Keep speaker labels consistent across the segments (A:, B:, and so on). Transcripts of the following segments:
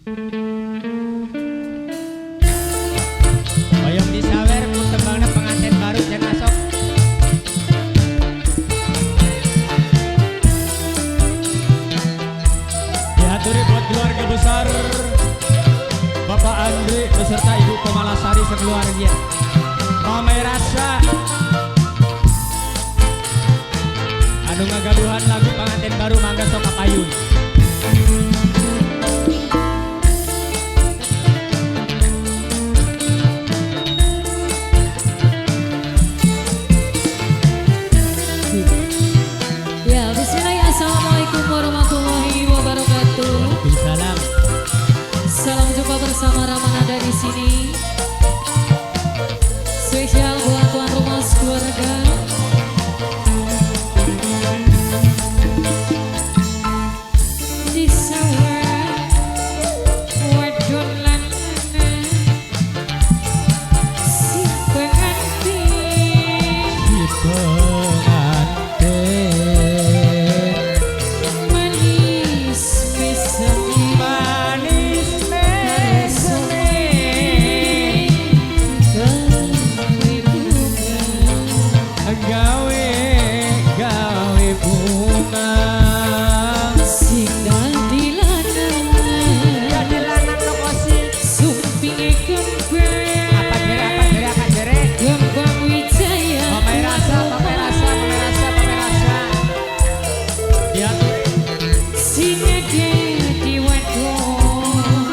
A: Hoyong disawer ku tembangna pengantin baru jan masuk. Diaturi buat keluarga besar Bapak Andri beserta Ibu Pemalasari sekeluarga. Mama Rasa anu ngagaduhan lagu pengantin baru mangga sok kapayun.
B: Ya, bismillah, assalamualaikum warahmatullahi wabarakatuh.
A: Waalaikumsalam.
B: Salam jumpa bersama Ramanada di sini. Spesial buat tuan rumah keluarga. Di sawah wadon lan si pengantin.
A: Si pengantin
B: Manis mesemi,
A: manis mesemi gawe gawe bunga
B: sing dadi lanang
A: no kosi
B: sumpinge kembang
A: apa jere
B: Gembang Wijaya
A: pemerasa dia
B: sing dadi wadon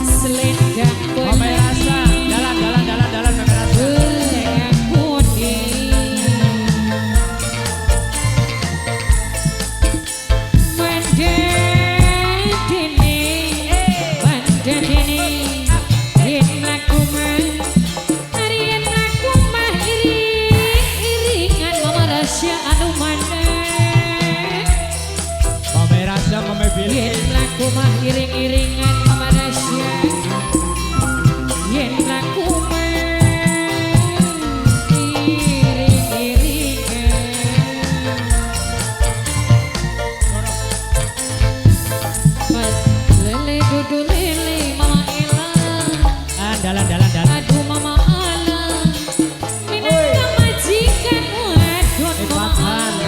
B: selendang
A: pemerasa dalan pemerasa pemerasa memilih
B: iring-iringan Mama Rasya yen laku iring-iringan lele dudu lele Mama Ella
A: dalan
B: aduh Mama Ala minangka majikan wadon Mama Ala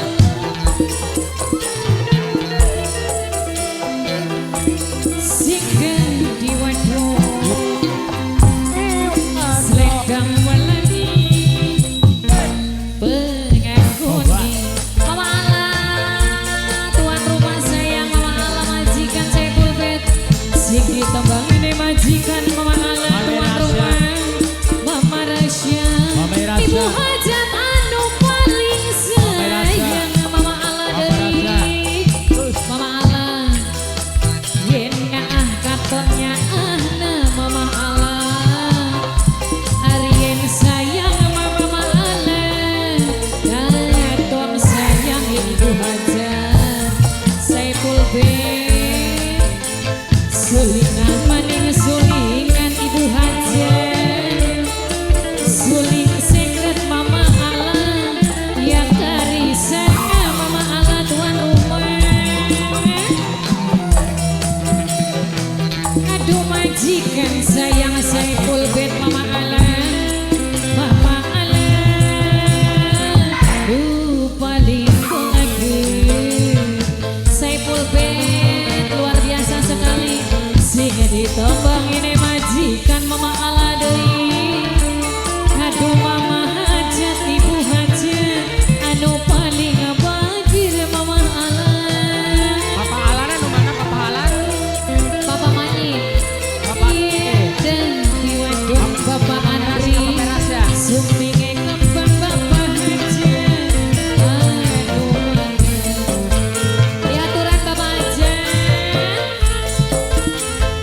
B: sing dadi wadon selendang welani pengaguni Mama Ala tuan rumah sayang Mama Ala majikan saya pulpet sing ditembangin majikan Mama Ala tuan rumah Mama Rasya Ibu hajat anu paling sayang Mama Ala dari Mama Ala yen ngaah katonnya ahna Mama Ala Arien sayang Mama Ala katon sayang Ibu hajat Saiful Bed sulingan maning sulingan Ibu hajat suling secret Mama Ala yang karisan Mama Ala tuan rumah aduh majikan sayang Saiful Bed Mama Ala paling bahagia Saiful Bed luar biasa sekali sing ditembang ini majikan Mama Ala deui aduh Mama hajat Ibu hajat anu paling bahagia Mama Ala
A: Papa Alana nu mana Papa Alan
B: Papa Mani
A: Papa
B: dan diwadon Bapak Andri
A: pemerasa
B: sumpinge kembang Bapak hajat aduh diaturan Bapak hajat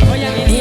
A: oh yang ini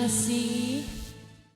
B: kasih